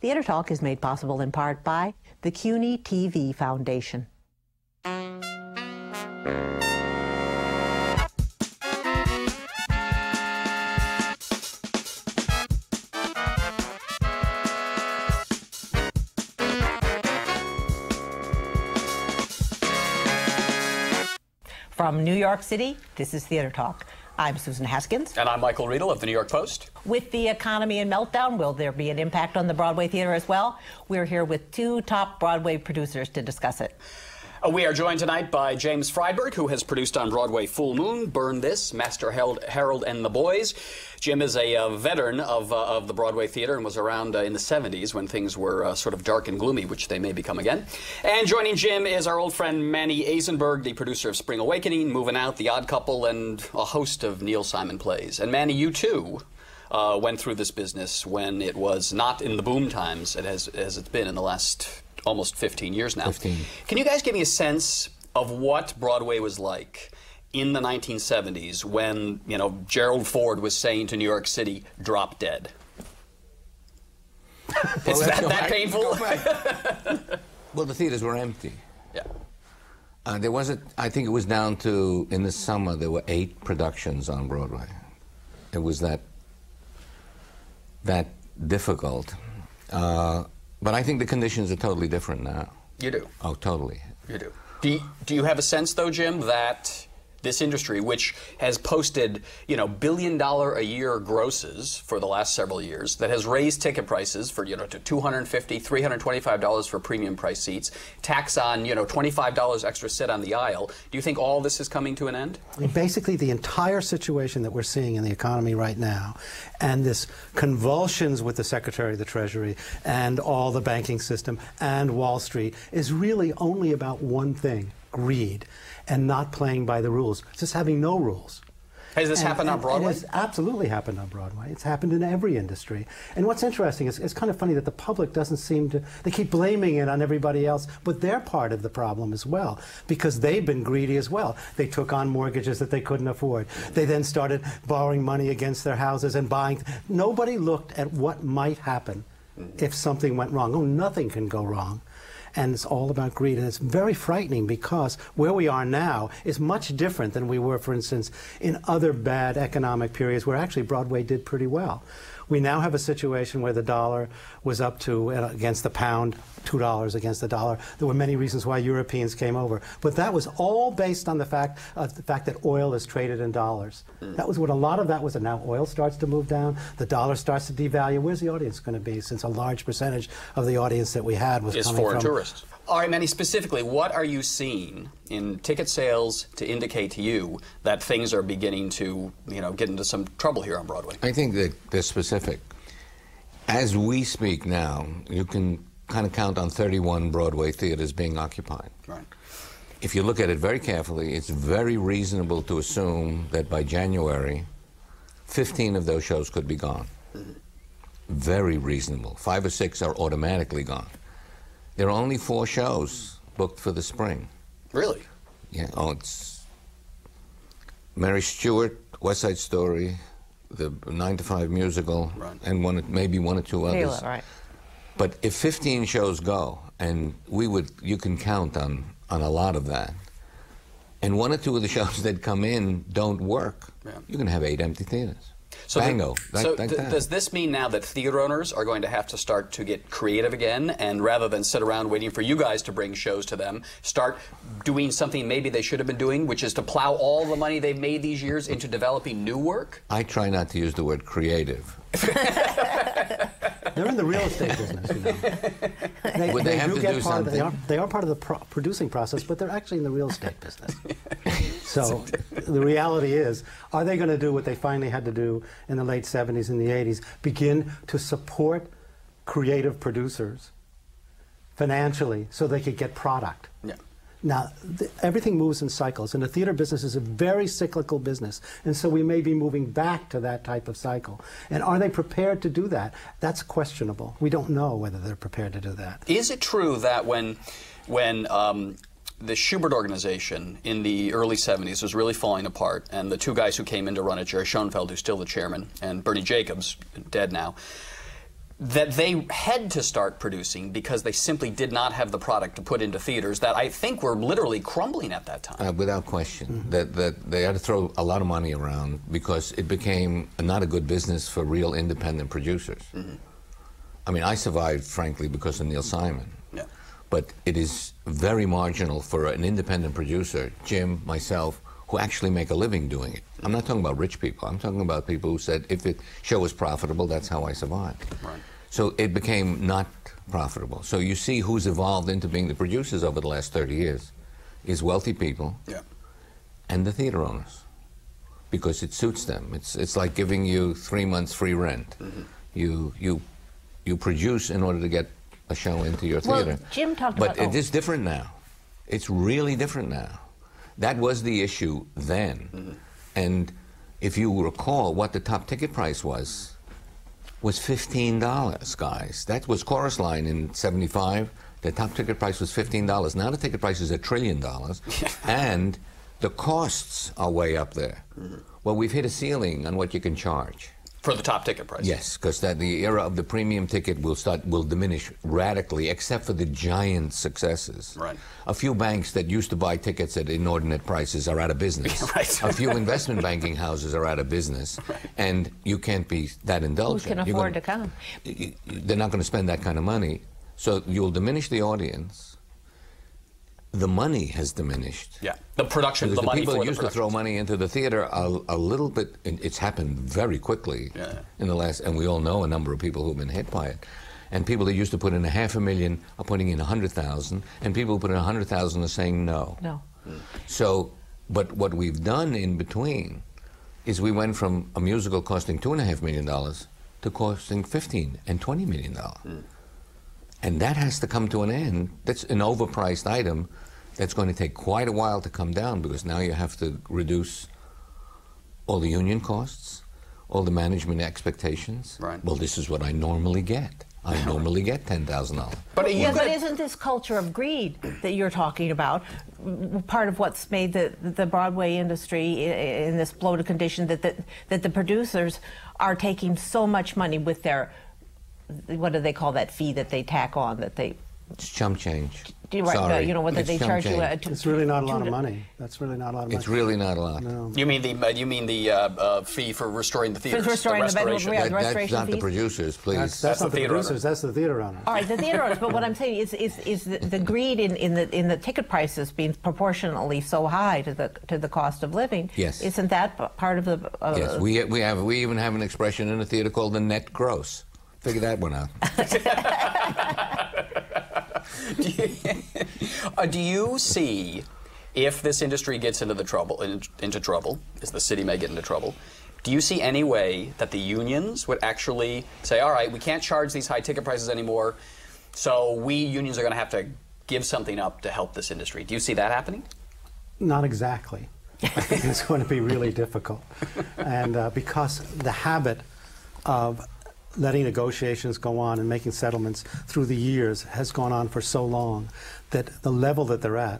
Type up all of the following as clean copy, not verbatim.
Theater Talk is made possible in part by the CUNY TV Foundation. From New York City, this is Theater Talk. I'm Susan Haskins. And I'm Michael Riedel of the New York Post. With the economy in meltdown, will there be an impact on the Broadway theater as well? We're here with two top Broadway producers to discuss it. We are joined tonight by James Freydberg, who has produced on Broadway Full Moon, Burn This, Master Harold and the Boys. Jim is a veteran of the Broadway theater and was around in the 70s when things were sort of dark and gloomy, which they may become again. And joining Jim is our old friend Emanuel Azenberg, the producer of Spring Awakening, Moving Out, The Odd Couple, and a host of Neil Simon plays. And Manny, you too went through this business when it was not in the boom times as it's been in the last almost 15 years now. 15. Can you guys give me a sense of what Broadway was like in the 1970s when, you know, Gerald Ford was saying to New York City, drop dead? Is that painful? Well, the theaters were empty. Yeah. There wasn't, I think it was down to, in the summer, there were 8 productions on Broadway. It was that difficult. But I think the conditions are totally different now. You do? Oh, totally. You do. Do you have a sense, though, Jim, that this industry, which has posted, you know, billion-dollar-a-year grosses for the last several years, that has raised ticket prices for, you know, to $250, $325 for premium price seats, tax on, you know, $25 extra sit on the aisle, do you think all this is coming to an end? I mean, basically, the entire situation that we're seeing in the economy right now, and this convulsions with the Secretary of the Treasury and all the banking system and Wall Street, is really only about one thing: greed, and not playing by the rules, just having no rules. Has this happened on Broadway? It has absolutely happened on Broadway. It's happened in every industry. And what's interesting is it's kind of funny that the public doesn't seem to, they keep blaming it on everybody else, but they're part of the problem as well, because they've been greedy as well. They took on mortgages that they couldn't afford. They then started borrowing money against their houses and buying. Nobody looked at what might happen if something went wrong. Oh, nothing can go wrong. And it's all about greed, and it's very frightening because where we are now is much different than we were, for instance, in other bad economic periods where actually Broadway did pretty well. We now have a situation where the dollar was up to, against the pound, $2 against the dollar. There were many reasons why Europeans came over. But that was all based on the fact that oil is traded in dollars. That was what a lot of that was, and now oil starts to move down, the dollar starts to devalue. Where's the audience going to be, since a large percentage of the audience that we had was coming foreign from tourists? All right, Manny, specifically, what are you seeing in ticket sales to indicate to you that things are beginning to, you know, get into some trouble here on Broadway? I think that they're specific. As we speak now, you can kind of count on 31 Broadway theaters being occupied. Right. If you look at it very carefully, it's very reasonable to assume that by January, 15 of those shows could be gone. Very reasonable. 5 or 6 are automatically gone. There are only 4 shows booked for the spring. Really? Yeah. Oh, it's Mary Stuart, West Side Story, the 9 to 5 musical, right, and maybe one or two others. Taylor, right. But if 15 shows go, and you can count on a lot of that, and 1 or 2 of the shows that come in don't work, yeah, you're going to have 8 empty theaters. So, Bango. Does this mean now that theater owners are going to have to start to get creative again, and rather than sit around waiting for you guys to bring shows to them, start doing something maybe they should have been doing, which is to plow all the money they've made these years into developing new work? I try not to use the word creative. They're in the real estate business, you know. They have to do something. They are part of the producing process, but they're actually in the real estate business. So the reality is, are they going to do what they finally had to do in the late 70s and the 80s, begin to support creative producers financially so they could get product? Yeah. Now, everything moves in cycles, and the theater business is a very cyclical business, and so we may be moving back to that type of cycle. And are they prepared to do that? That's questionable. We don't know whether they're prepared to do that. Is it true that when the Schubert organization in the early 70s was really falling apart, and the 2 guys who came in to run it, Jerry Schoenfeld, who's still the chairman, and Bernie Jacobs, dead now, that they had to start producing because they simply did not have the product to put into theaters that I think were literally crumbling at that time. Without question. That they had to throw a lot of money around because it became not a good business for real independent producers. I mean, I survived, frankly, because of Neil Simon. Yeah. But it is very marginal for an independent producer, Jim, myself, who actually make a living doing it. I'm not talking about rich people. I'm talking about people who said, if the show was profitable, that's how I survived. Right. So it became not profitable. So you see who's evolved into being the producers over the last 30 years is wealthy people and the theater owners, because it suits them. It's like giving you 3 months free rent. You produce in order to get a show into your theater. Well, Jim talked about... But it is different now. It's really different now. That was the issue then. And if you recall what the top ticket price was $15, guys. That was Chorus Line in '75. The top ticket price was $15. Now the ticket price is $1 trillion. And the costs are way up there. Well, we've hit a ceiling on what you can charge. For the top ticket price. Yes, because the era of the premium ticket will diminish radically, except for the giant successes. Right. A few banks that used to buy tickets at inordinate prices are out of business. Right. A few investment banking houses are out of business, and you can't be that indulgent. Who can afford to come? They're not going to spend that kind of money, so you'll diminish the audience. The money has diminished. Yeah, the production, because the money people for the used to throw money into the theater a little bit. It's happened very quickly in the last, and we all know a number of people who've been hit by it. And people that used to put in $500,000 are putting in 100,000, and people who put in 100,000 are saying no. No. So, but what we've done in between is we went from a musical costing $2.5 million to costing $15 and $20 million. And that has to come to an end. That's an overpriced item that's going to take quite a while to come down, because now you have to reduce all the union costs, all the management expectations. Right. Well, this is what I normally get. I normally get $10,000. But isn't this culture of greed that you're talking about part of what's made the Broadway industry in this bloated condition, that the producers are taking so much money with their, what do they call that fee that they tack on, that they... It's chump change. Right, Sorry. you know, whether they charge you... It's really not a lot of money. That's really not a lot of money. It's really not a lot. No. You mean the fee for restoring the theaters? For restoring the restoration. That's not the producers, please. That's not the theater producers. That's the theater owners. All right, the theater owners. But what I'm saying is the greed in the ticket prices being proportionately so high to the cost of living. Yes. Isn't that part of the? Yes, we even have an expression in the theater called the net gross. Figure that one out. Do you see, if this industry gets into trouble, as the city may get into trouble, do you see any way that the unions would actually say, all right, we can't charge these high ticket prices anymore, so we unions are going to have to give something up to help this industry? Do you see that happening? Not exactly. I think it's going to be really difficult. And because the habit of letting negotiations go on and making settlements through the years has gone on for so long that the level that they're at,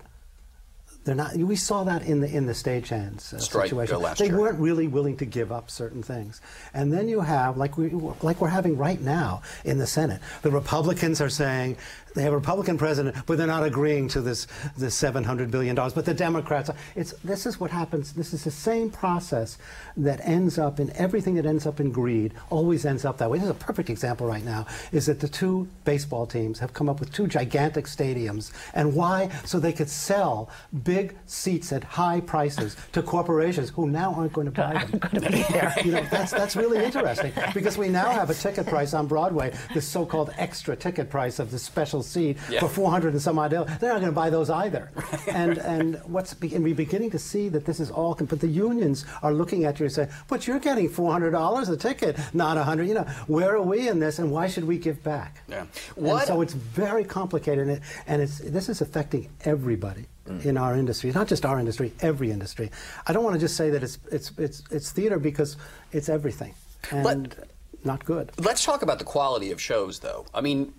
they're not. We saw that in the stagehands situation. They weren't really willing to give up certain things. And then you have, like we're having right now in the Senate, the Republicans are saying they have a Republican president, but they're not agreeing to this $700 billion. But the Democrats, this is what happens. This is the same process that ends up in everything that ends up in greed, always ends up that way. This is a perfect example right now, is that the two baseball teams have come up with two gigantic stadiums. And why? So they could sell big seats at high prices to corporations who now aren't going to buy them. Going to be there. You know, that's really interesting, because we now have a ticket price on Broadway, this so-called extra ticket price of the special seat for $400 and some odd. They're not going to buy those either. And we're beginning to see that this is all. But the unions are looking at you and saying, "But you're getting $400 a ticket, not $100. You know, where are we in this? And why should we give back?" Yeah. And so it's very complicated, and this is affecting everybody in our industry, not just our industry, every industry. I don't want to just say that it's theater, because it's everything, and not good. Let's talk about the quality of shows, though. I mean,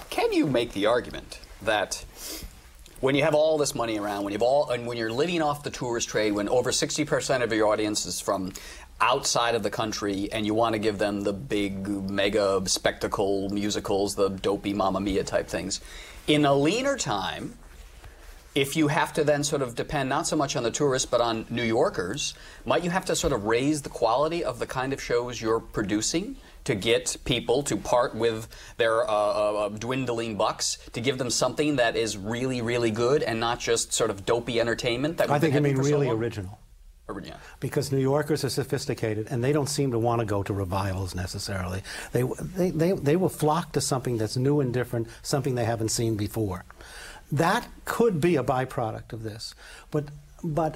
can you make the argument that when you have all this money around, when you're living off the tourist trade, when over 60% of your audience is from outside of the country and you want to give them the big mega spectacle musicals, the dopey Mamma Mia type things. In a leaner time, if you have to then sort of depend not so much on the tourists but on New Yorkers, might you have to sort of raise the quality of the kind of shows you're producing to get people to part with their dwindling bucks, to give them something that is really, really good and not just sort of dopey entertainment that I think you mean really so original. Yeah. Because New Yorkers are sophisticated, and they don't seem to want to go to revivals necessarily. They will flock to something that's new and different, something they haven't seen before. That could be a byproduct of this, but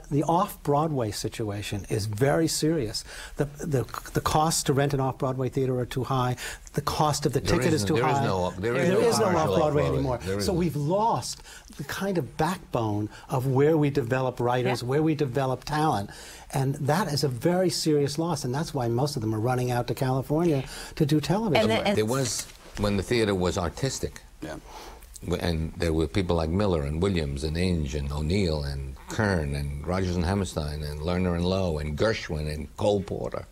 the off-Broadway situation is very serious. The costs to rent an off-Broadway theater are too high. The cost of the ticket is too high. There is no off-Broadway anymore. So we've lost the kind of backbone of where we develop writers, where we develop talent. And that is a very serious loss, and that's why most of them are running out to California to do television. There was, when the theater was artistic, and there were people like Miller and Williams and Inge and O'Neill and Kern and Rodgers and Hammerstein and Lerner and Lowe and Gershwin and Cole Porter.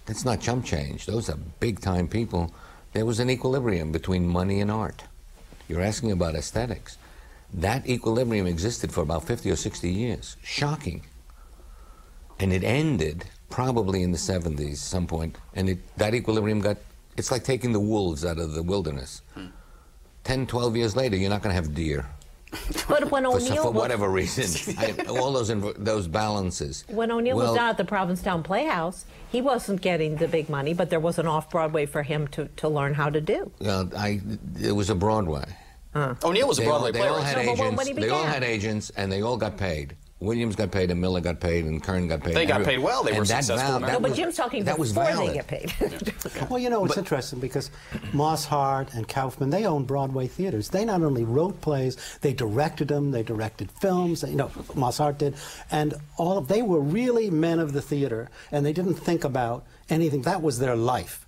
That's not chump change. Those are big-time people. There was an equilibrium between money and art. You're asking about aesthetics. That equilibrium existed for about 50 or 60 years. Shocking. And it ended probably in the 70s, some point, and that equilibrium got, it's like taking the wolves out of the wilderness. 10, 12 years later, you're not going to have deer. But when O'Neill, for whatever reason, all those balances. When O'Neill was down at the Provincetown Playhouse, he wasn't getting the big money, but there was an off-Broadway for him to learn how to do. It was a Broadway. O'Neill was a Broadway player. They all had agents, and they all got paid. Williams got paid, and Miller got paid, and Kern got paid. They got paid well. They were successful. No, but Jim's talking before they get paid. Well, you know, it's interesting because Moss Hart and Kaufman, they owned Broadway theaters. They not only wrote plays, they directed them, they directed films, you know, Moss Hart did, and they were really men of the theater, and they didn't think about anything. That was their life.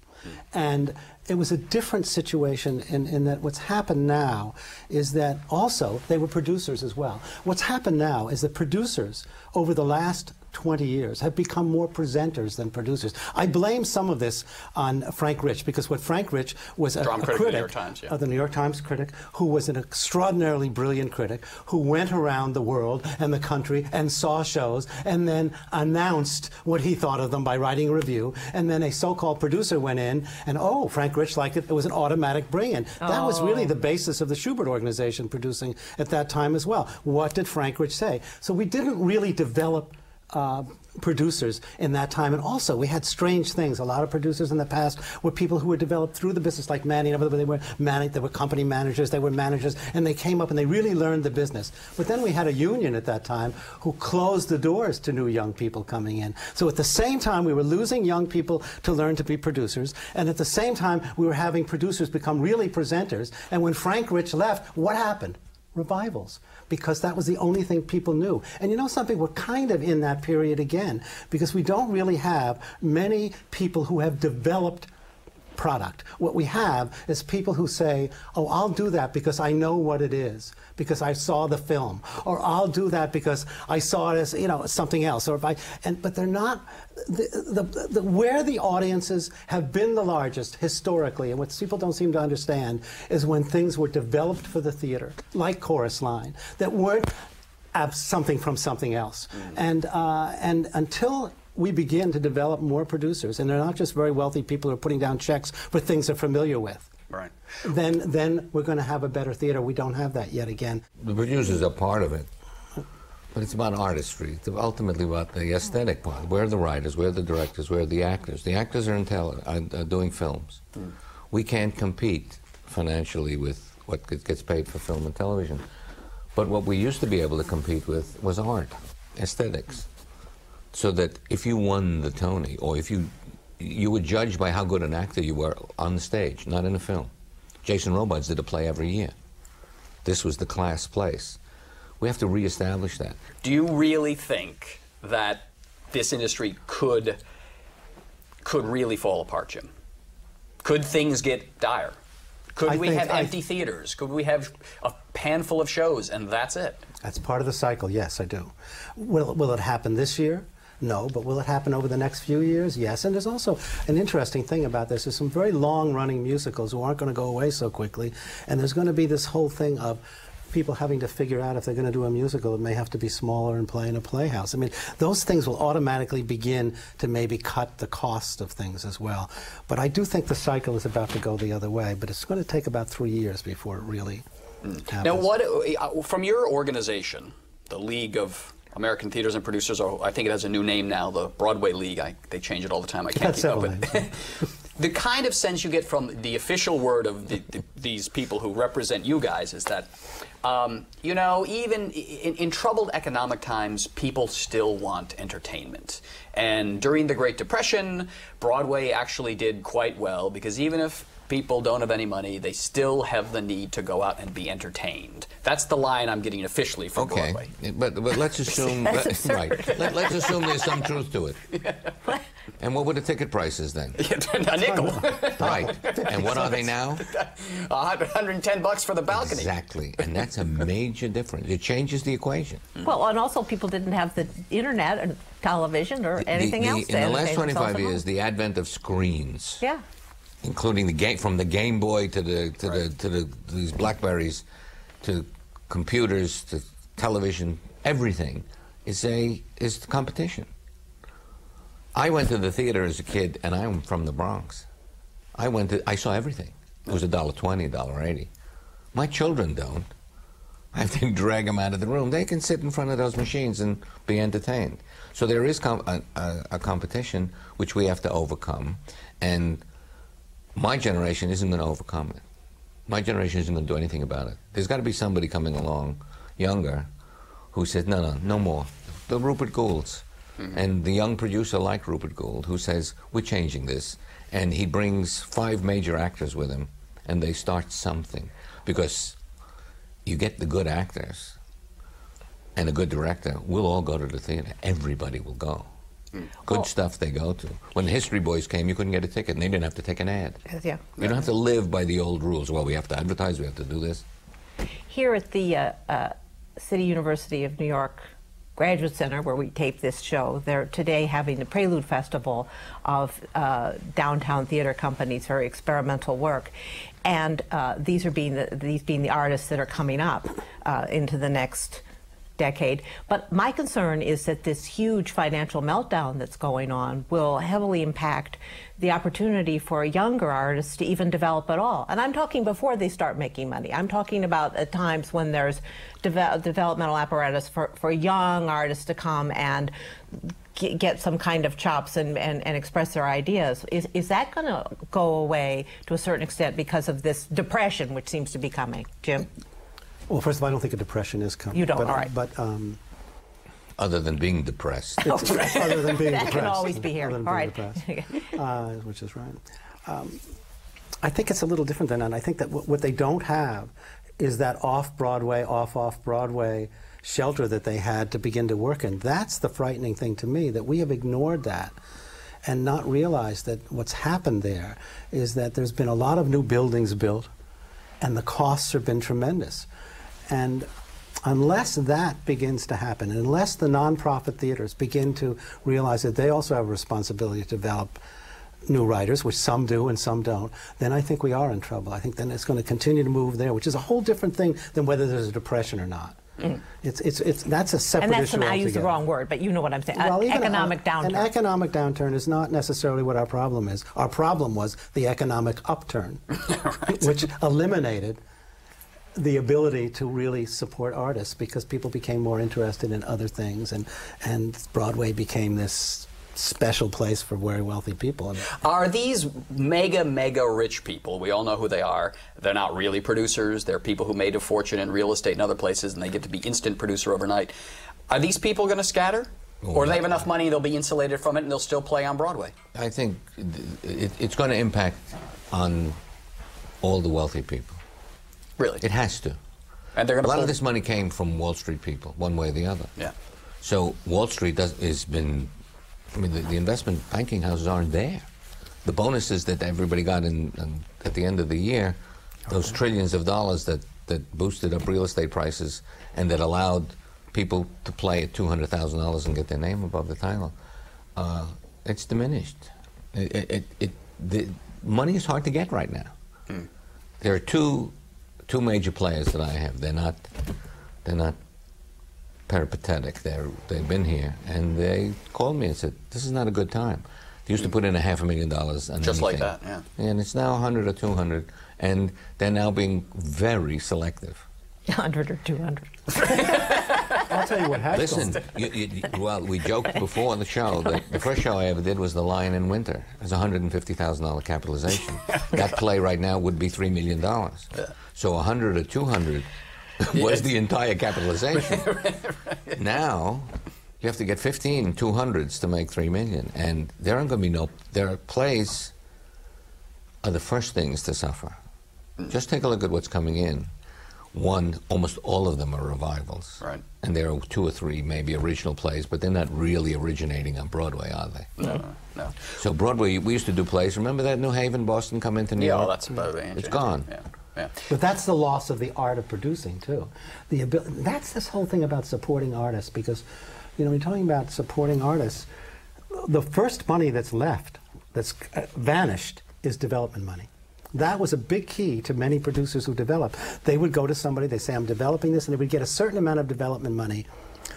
And it was a different situation in that what's happened now is that also they were producers as well. What's happened now is that producers over the last 20 years have become more presenters than producers. I blame some of this on Frank Rich, because what Frank Rich was a critic, of the New York Times, the New York Times critic, who was an extraordinarily brilliant critic, who went around the world and the country and saw shows and then announced what he thought of them by writing a review, and then a so-called producer went in and, oh, Frank Rich liked it. It was an automatic bring-in. That was really the basis of the Schubert organization producing at that time as well. What did Frank Rich say? So we didn't really develop producers in that time, and also we had strange things. A lot of producers in the past were people who were developed through the business, like Manning. They were company managers, they were managers, and they came up and they really learned the business. But then we had a union at that time who closed the doors to new young people coming in. So at the same time we were losing young people to learn to be producers, and at the same time we were having producers become really presenters. And when Frank Rich left, what happened? Revivals, because that was the only thing people knew. And you know something, we're kind of in that period again, because we don't really have many people who have developed product. What we have is people who say, oh, I'll do that because I know what it is, because I saw the film, or I'll do that because I saw it as, you know, something else, or but they're not, where the audiences have been the largest historically, and what people don't seem to understand is when things were developed for the theater, like Chorus Line, that weren't something from something else. And until we begin to develop more producers, and they're not just very wealthy people who are putting down checks for things they're familiar with, right, then we're going to have a better theater. We don't have that yet again. The producers are part of it, but it's about artistry. It's ultimately about the aesthetic part. Where are the writers? Where are the directors? Where are the actors? The actors are doing films. We can't compete financially with what gets paid for film and television. But what we used to be able to compete with was art, aesthetics. So that if you won the Tony, or if you were judged by how good an actor you were on the stage, not in a film. Jason Robards did a play every year. This was the class place. We have to reestablish that. Do you really think that this industry could really fall apart, Jim? Could things get dire? Could we have empty theaters? Could we have a handful of shows and that's it? That's part of the cycle, yes, I do. Will it happen this year? No, but will it happen over the next few years? Yes. And there's also an interesting thing about this. There's some very long-running musicals who aren't going to go away so quickly, and there's going to be this whole thing of people having to figure out if they're going to do a musical, it may have to be smaller and play in a playhouse. I mean, those things will automatically begin to maybe cut the cost of things as well. But I do think the cycle is about to go the other way, but it's going to take about 3 years before it really happens. Now, from your organization, the League of American Theaters and Producers, or I think it has a new name now, the Broadway League. They change it all the time. I can't keep up with it. The kind of sense you get from the official word of these people who represent you guys is that, you know, even in troubled economic times, people still want entertainment. And during the Great Depression, Broadway actually did quite well, because even if people don't have any money, they still have the need to go out and be entertained. That's the line I'm getting officially from Broadway. But let's assume let's assume there's some truth to it. And what were the ticket prices then? A nickel. Right. And what are they now? $110 for the balcony. Exactly. And that's a major difference. It changes the equation. Well, and also people didn't have the internet and television or anything else. In the last 25 years, the advent of screens. Yeah. Including from the Game Boy to these Blackberries, to computers, to television, everything is competition. I went to the theater as a kid, and I'm from the Bronx. I saw everything. It was $1.20, $1.80. My children don't. I have to drag them out of the room. They can sit in front of those machines and be entertained. So there is a competition which we have to overcome, and my generation isn't going to overcome it. My generation isn't going to do anything about it. There's got to be somebody coming along, younger, who says, no more. The Rupert Goulds. And the young producer like Rupert Gould, who says, we're changing this. And he brings 5 major actors with him, and they start something. Because you get the good actors and a good director, we'll all go to the theater. Everybody will go. Good stuff they go to. When the History Boys came, you couldn't get a ticket, and they didn't have to take an ad. Yeah. You don't have to live by the old rules. Well, we have to advertise, we have to do this. Here at the City University of New York Graduate Center, where we tape this show, they're today having the Prelude Festival of downtown theater companies, very experimental work. And these being the artists that are coming up into the next decade. But my concern is that this huge financial meltdown that's going on will heavily impact the opportunity for younger artists to even develop at all. And I'm talking before they start making money. I'm talking about at times when there's developmental apparatus for young artists to come and get some kind of chops and express their ideas. Is that going to go away to a certain extent because of this depression which seems to be coming? Jim? Well, first of all, I don't think a depression is coming. You don't, but, all right. But, other than being depressed. Other than being that depressed. can always be here. All right. Which is right. I think it's a little different than that. I think that what they don't have is that off-Broadway, off-Broadway shelter that they had to begin to work in. That's the frightening thing to me, that we have ignored that and not realized that what's happened there is that there's been a lot of new buildings built, and the costs have been tremendous. And unless that begins to happen, unless the nonprofit theaters begin to realize that they also have a responsibility to develop new writers, which some do and some don't, then I think we are in trouble. I think then it's going to continue to move there, which is a whole different thing than whether there's a depression or not. That's a separate issue altogether. I use the wrong word, but you know what I'm saying. Well, economic downturn. An economic downturn is not necessarily what our problem is. Our problem was the economic upturn, which eliminated the ability to really support artists because people became more interested in other things, and Broadway became this special place for very wealthy people. Are these mega rich people, we all know who they are, they're not really producers, they're people who made a fortune in real estate and other places, and they get to be instant producer overnight. Are these people going to scatter? Or do they have enough money they'll be insulated from it and they'll still play on Broadway? I think it's going to impact on all the wealthy people. Really? It has to. And they're going to a lot of this money came from Wall Street people, one way or the other. Yeah. So Wall Street has been, I mean, the investment banking houses aren't there. The bonuses that everybody got at the end of the year, those trillions of dollars that boosted up real estate prices and that allowed people to play at $200,000 and get their name above the title, it's diminished. The money is hard to get right now. There are two major players that I have. They're not peripatetic. They've been here, and they called me and said, "This is not a good time." They used to put in $500,000 on just anything. like that, yeah. And it's now 100 or 200, and they're now being very selective. 100 or 200. I'll tell you what has Listen, well, we joked before the show that the first show I ever did was The Lion in Winter. It was $150,000 capitalization. That play right now would be $3 million. So 100 or 200 was the entire capitalization. Now, you have to get 15 200s to make $3 million. And there aren't going to be their plays are the first things to suffer. Just take a look at what's coming in. Almost all of them are revivals. Right. And there are 2 or 3 maybe original plays, but they're not really originating on Broadway, are they? No. So Broadway, we used to do plays. Remember that New Haven, Boston, come into New York? Yeah, well, that's about it. It's gone. Yeah. But that's the loss of the art of producing, too. That's this whole thing about supporting artists, because, you know, when you're talking about supporting artists, the first money that's left, that's vanished, is development money. That was a big key to many producers who develop. They would go to somebody, they say, I'm developing this, and they would get a certain amount of development money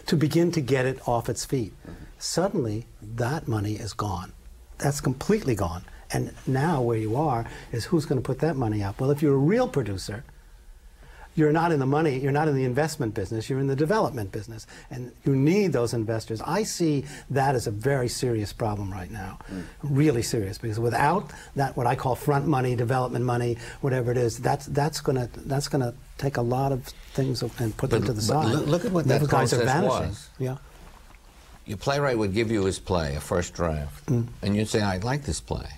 to begin to get it off its feet. Suddenly, that money is gone. That's completely gone. And now where you are is who's going to put that money up? Well, if you're a real producer, you're not in the money, you're not in the investment business, you're in the development business. And you need those investors. I see that as a very serious problem right now. Really serious, because without that, what I call front money, development money, whatever it is, that's gonna take a lot of things and put them to the side. Look at what that guys are process vanishing. was. Yeah. Your playwright would give you his play, a first draft, and you'd say, I like this play.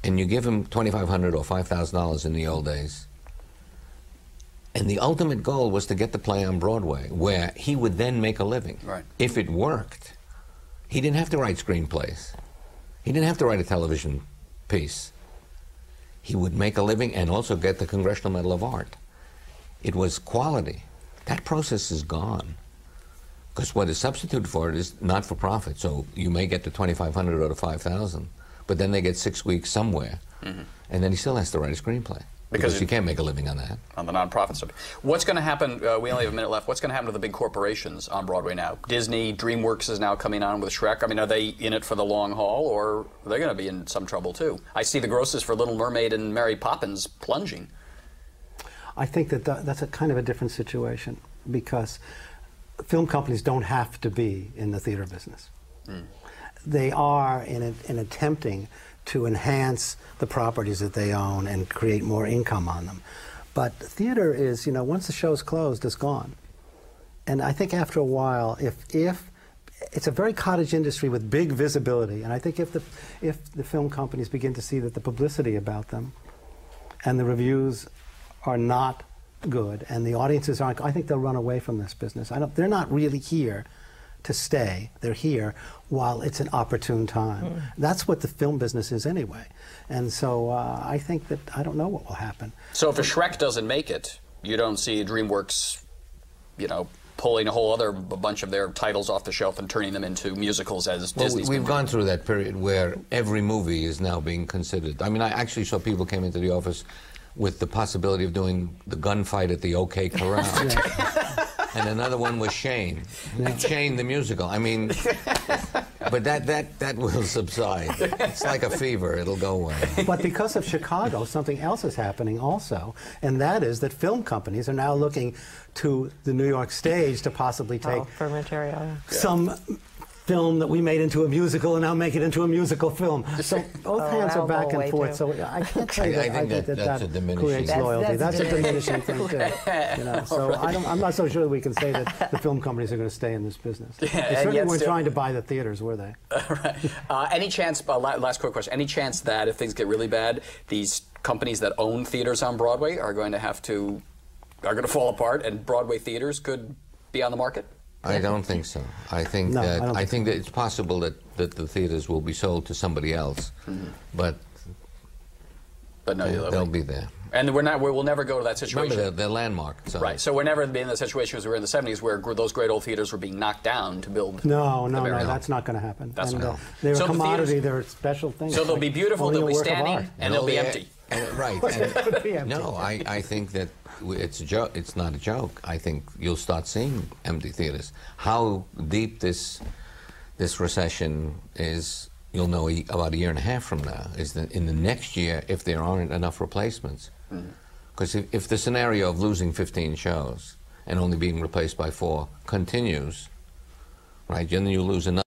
And you give him $2,500 or $5,000 in the old days. And the ultimate goal was to get the play on Broadway, where he would then make a living. Right. If it worked, he didn't have to write screenplays. He didn't have to write a television piece. He would make a living and also get the Congressional Medal of Art. It was quality. That process is gone. Because what is substituted for it is not-for-profit. So you may get the $2,500 or the $5,000, but then they get 6 weeks somewhere, and then he still has to write a screenplay. Because you can't make a living on that. On the nonprofit stuff. What's going to happen, we only have a minute left, what's going to happen to the big corporations on Broadway now? Disney, DreamWorks is now coming on with Shrek. I mean, are they in it for the long haul, or are they going to be in some trouble too? I see the grosses for Little Mermaid and Mary Poppins plunging. I think that that's a kind of a different situation, because film companies don't have to be in the theater business. They are in attempting to enhance the properties that they own and create more income on them. But theater is, you know, once the show's closed, it's gone. And I think after a while, if it's a very cottage industry with big visibility, and I think if the film companies begin to see that the publicity about them and the reviews are not good and the audiences aren't, I think they'll run away from this business. They're not really here to stay. They're here while it's an opportune time. That's what the film business is anyway. And so I think that I don't know what will happen. So if a Shrek doesn't make it, you don't see DreamWorks, you know, pulling a bunch of their titles off the shelf and turning them into musicals as Disney's We've gone through that period where every movie is now being considered. I mean, I actually saw people came into the office with the possibility of doing the gunfight at the OK Corral. And another one was Shane. Shane the musical. I mean, but that will subside. It's like a fever. It'll go away. But because of Chicago, something else is happening also, and that is that film companies are now looking to the New York stage to possibly take for material. some film that we made into a musical and now make it into a musical film. So both hands are back and forth. So I can't say that I think that creates loyalty. That's a diminishing thing too. You know, so I'm not so sure that we can say that the film companies are going to stay in this business. They certainly weren't trying to buy the theaters, were they? Right. Any chance? Last quick question. Any chance that if things get really bad, these companies that own theaters on Broadway are going to fall apart, and Broadway theaters could be on the market? I don't think so. I think that it's possible that the theaters will be sold to somebody else, but no, they'll be there. And we'll never go to that situation. Remember, they're landmark. So. Right. So we're never be in the situation as we were in the 70s where those great old theaters were being knocked down to build. No, that's not going to happen. That's and, not. They're So a commodity. the theaters, they're special things. So they'll be beautiful, they'll be standing, and they'll be empty. Right. No, I think that it's a joke. It's not a joke. I think you'll start seeing empty theaters. How deep this recession is, you'll know about a year and a half from now. Is that in the next year, if there aren't enough replacements, because if the scenario of losing 15 shows and only being replaced by 4 continues, right, then you lose another.